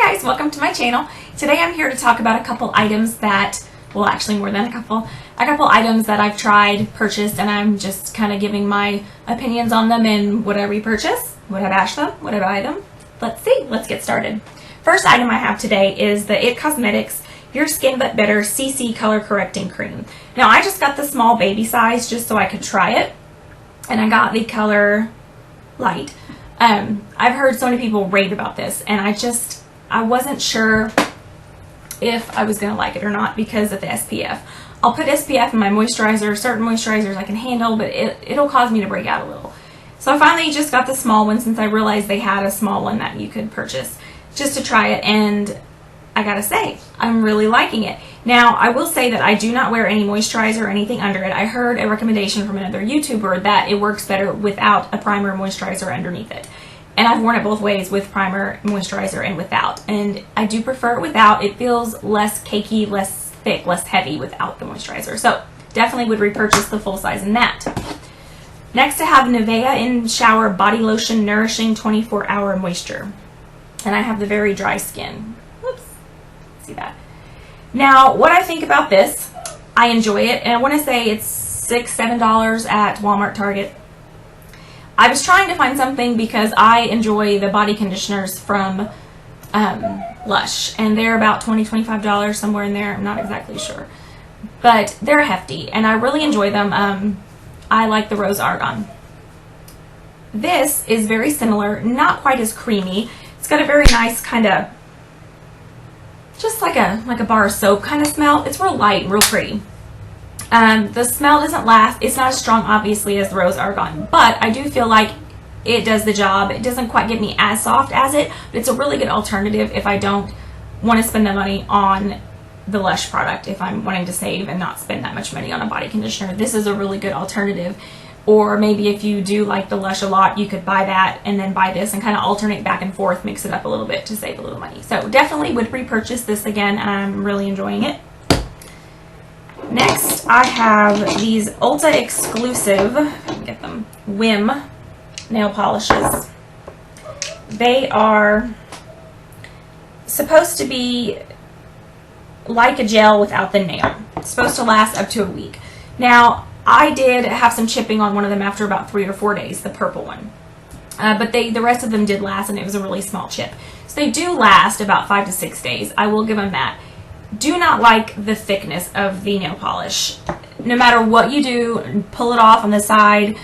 Hi guys, welcome to my channel. Today I'm here to talk about a couple items that, well actually more than a couple items that I've tried, purchased, and I'm just kind of giving my opinions on them and would I repurchase, would I bash them, would I buy them? Let's see, let's get started. First item I have today is the It Cosmetics Your Skin But Better CC Color Correcting Cream. Now I just got the small baby size just so I could try it, and I got the color light. I've heard so many people rave about this, and I wasn't sure if I was going to like it or not because of the SPF. I'll put SPF in my moisturizer. Certain moisturizers I can handle, but it'll cause me to break out a little. So I finally just got the small one since I realized they had a small one that you could purchase just to try it, and I gotta say, I'm really liking it. Now, I will say that I do not wear any moisturizer or anything under it. I heard a recommendation from another YouTuber that it works better without a primer and moisturizer underneath it. And I've worn it both ways, with primer, moisturizer, and without. And I do prefer it without. It feels less cakey, less thick, less heavy without the moisturizer. So, definitely would repurchase the full size in that. Next, I have Nivea In Shower Body Lotion Nourishing 24-Hour Moisture. And I have the very dry skin. Whoops. See that? Now, what I think about this, I enjoy it. And I want to say it's $6, $7 at Walmart, Target. I was trying to find something because I enjoy the body conditioners from Lush, and they're about $20, $25, somewhere in there. I'm not exactly sure, but they're hefty, and I really enjoy them. I like the Rose Argan. This is very similar, not quite as creamy. It's got a very nice kind of, just like a bar of soap kind of smell. It's real light and real pretty. The smell doesn't last. It's not as strong, obviously, as the Rose Argan, but I do feel like it does the job. It doesn't quite get me as soft as it, but it's a really good alternative if I don't want to spend the money on the Lush product. If I'm wanting to save and not spend that much money on a body conditioner, this is a really good alternative. Or maybe if you do like the Lush a lot, you could buy that and then buy this and kind of alternate back and forth, mix it up a little bit to save a little money. So definitely would repurchase this again. I'm really enjoying it. Next, I have these Ulta exclusive, let me get them, Whim nail polishes. They are supposed to be like a gel without the nail. It's supposed to last up to a week. Now, I did have some chipping on one of them after about 3 or 4 days, the purple one. But the rest of them did last, and it was a really small chip. So they do last about 5 to 6 days. I will give them that. Do not like the thickness of the nail polish. No matter what you do, pull it off on the side,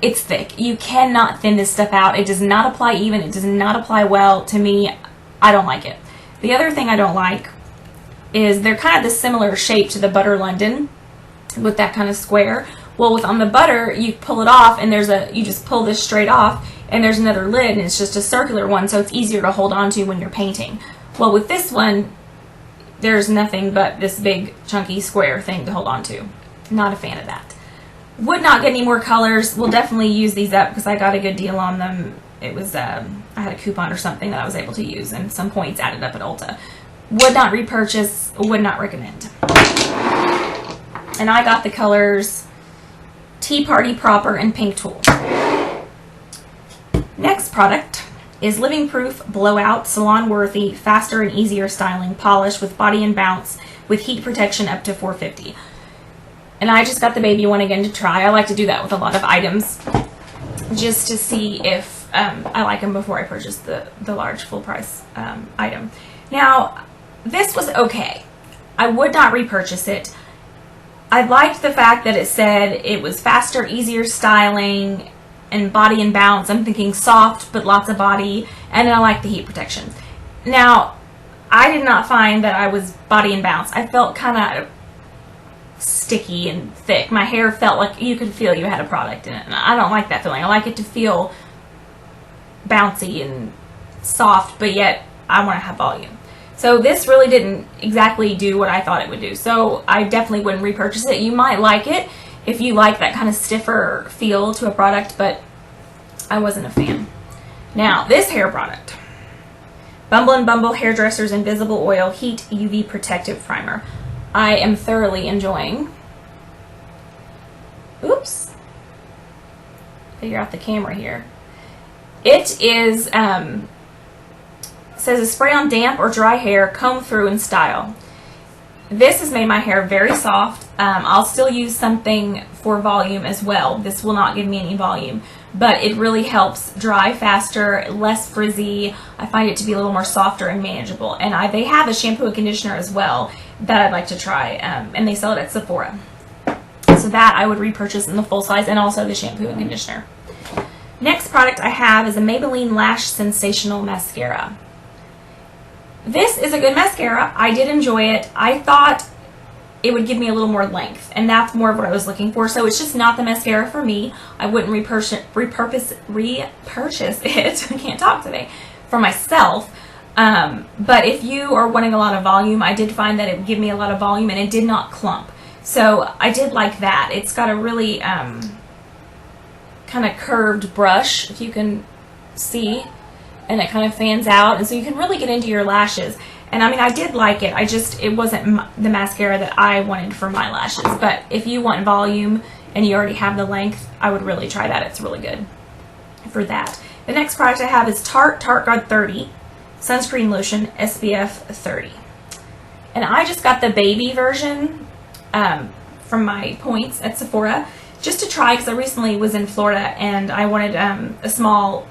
it's thick. You cannot thin this stuff out. It does not apply even. It does not apply well. To me, I don't like it. The other thing I don't like is they're kind of the similar shape to the Butter London with that kind of square. Well, on the Butter, you pull it off and you just pull this straight off and there's another lid and it's just a circular one, so it's easier to hold on to when you're painting. Well, with this one, there's nothing but this big chunky square thing to hold on to. Not a fan of that. Would not get any more colors. Will definitely use these up because I got a good deal on them. It was I had a coupon or something that I was able to use and some points added up at Ulta. Would not repurchase. Would not recommend. And I got the colors Tea Party Proper and Pink Tool. Next product is Living Proof Blowout Salon Worthy Faster and Easier Styling Polish with Body and Bounce with Heat Protection up to 450. And I just got the baby one again to try. I like to do that with a lot of items just to see if I like them before I purchase the large full price item. Now, this was okay. I would not repurchase it. I liked the fact that it said it was faster, easier styling, and body and bounce. I'm thinking soft but lots of body, and then I like the heat protection. Now, I did not find that I was body and bounce. I felt kind of sticky and thick. My hair felt like you could feel you had a product in it, and I don't like that feeling. I like it to feel bouncy and soft, but yet I want to have volume. So this really didn't exactly do what I thought it would do. So I definitely wouldn't repurchase it. You might like it if you like that kind of stiffer feel to a product, but I wasn't a fan. Now, this hair product. Bumble & Bumble Hairdresser's Invisible Oil Heat UV Protective Primer. I am thoroughly enjoying. Oops. Figure out the camera here. It is It says a spray on damp or dry hair, comb through and style. This has made my hair very soft. I'll still use something for volume as well. This will not give me any volume, but it really helps dry faster, less frizzy. I find it to be a little more softer and manageable. And they have a shampoo and conditioner as well that I'd like to try, and they sell it at Sephora. So that I would repurchase in the full size, and also the shampoo and conditioner. Next product I have is a Maybelline Lash Sensational Mascara. This is a good mascara. I did enjoy it. I thought it would give me a little more length, and that's more of what I was looking for. So it's just not the mascara for me. I wouldn't repurchase it. I can't talk today. For myself. But if you are wanting a lot of volume, I did find that it would give me a lot of volume, and it did not clump. So I did like that. It's got a really kind of curved brush, if you can see, and it kind of fans out, and so you can really get into your lashes. And I mean, I did like it. It wasn't the mascara that I wanted for my lashes. But if you want volume and you already have the length, I would really try that. It's really good for that. The next product I have is Tarte Guard 30 Sunscreen Lotion SPF 30. And I just got the baby version from my points at Sephora just to try, because I recently was in Florida and I wanted a small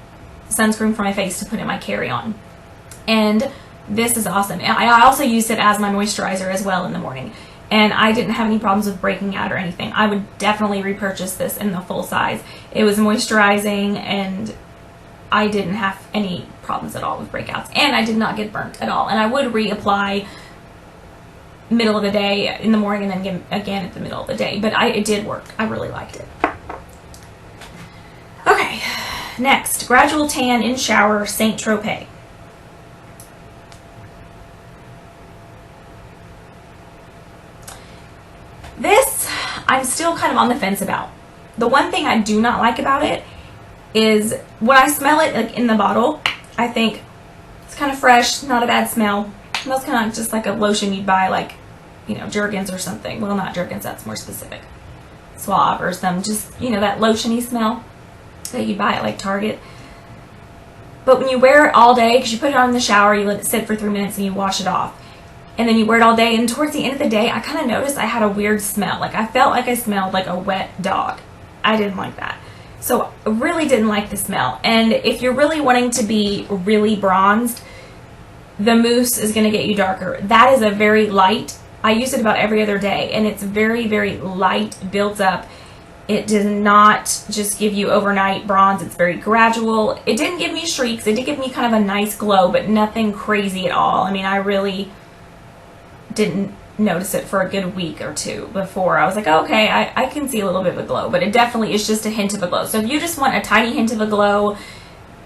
sunscreen for my face to put in my carry-on. And this is awesome. I also used it as my moisturizer as well in the morning, and I didn't have any problems with breaking out or anything. I would definitely repurchase this in the full size. It was moisturizing, and I didn't have any problems at all with breakouts, and I did not get burnt at all. And I would reapply middle of the day in the morning, and then again at the middle of the day, but it did work. I really liked it. Okay, next, Gradual Tan in Shower Saint Tropez. This, I'm still kind of on the fence about. The one thing I do not like about it is when I smell it, like in the bottle, I think it's kind of fresh, not a bad smell. It smells kind of just like a lotion you'd buy, like, you know, Jergens or something. Well, not Jergens, that's more specific. Suave or some, just, you know, that lotiony smell that you buy at like Target. But when you wear it all day, because you put it on in the shower, you let it sit for 3 minutes and you wash it off. And then you wear it all day, and towards the end of the day, I kind of noticed I had a weird smell. Like, I felt like I smelled like a wet dog. I didn't like that. So, I really didn't like the smell. And if you're really wanting to be really bronzed, the mousse is going to get you darker. That is a very light. I use it about every other day, and it's very, very light, builds up. It does not just give you overnight bronze. It's very gradual. It didn't give me streaks. It did give me kind of a nice glow, but nothing crazy at all. I mean, I really didn't notice it for a good week or two before I was like, oh, okay, I can see a little bit of a glow, but it definitely is just a hint of a glow. So if you just want a tiny hint of a glow,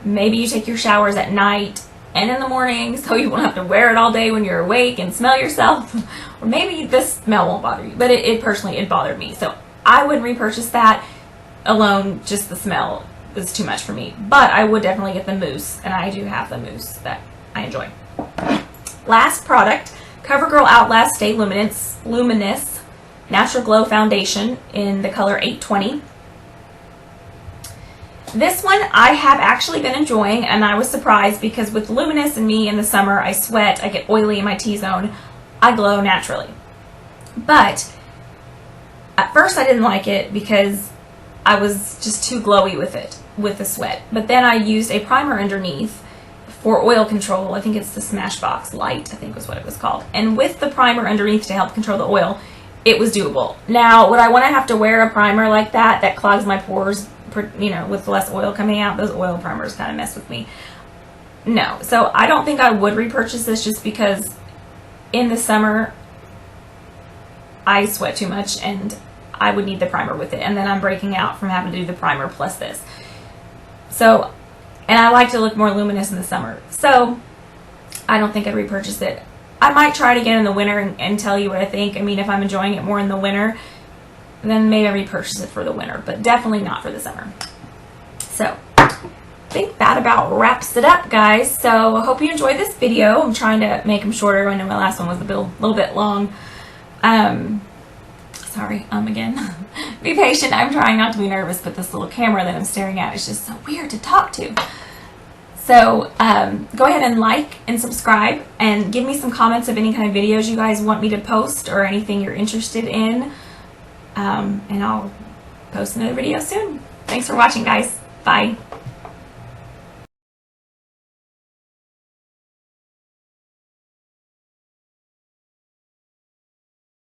maybe you take your showers at night and in the morning so you won't have to wear it all day when you're awake and smell yourself. Or maybe this smell won't bother you, but it personally, it bothered me. So I wouldn't repurchase that alone. Just the smell is too much for me, but I would definitely get the mousse, and I do have the mousse that I enjoy. Last product, CoverGirl Outlast Stay Luminous Natural Glow Foundation in the color 820. This one I have actually been enjoying, and I was surprised because with Luminous and me in the summer, I sweat, I get oily in my T-zone, I glow naturally. But at first I didn't like it because I was just too glowy with it, with the sweat. But then I used a primer underneath for oil control. I think it's the Smashbox Light, I think was what it was called. And with the primer underneath to help control the oil, it was doable. Now, would I want to have to wear a primer like that clogs my pores, you know, with less oil coming out? Those oil primers kind of mess with me. No. So I don't think I would repurchase this just because in the summer I sweat too much and I would need the primer with it. And then I'm breaking out from having to do the primer plus this. So, and I like to look more luminous in the summer. So, I don't think I'd repurchase it. I might try it again in the winter and tell you what I think. I mean, if I'm enjoying it more in the winter, then maybe I repurchase it for the winter. But definitely not for the summer. So, I think that about wraps it up, guys. So, I hope you enjoyed this video. I'm trying to make them shorter. I know my last one was a little bit long. Sorry, again. Be patient. I'm trying not to be nervous, but this little camera that I'm staring at is just so weird to talk to. So go ahead and like and subscribe and give me some comments of any kind of videos you guys want me to post or anything you're interested in. And I'll post another video soon. Thanks for watching, guys. Bye.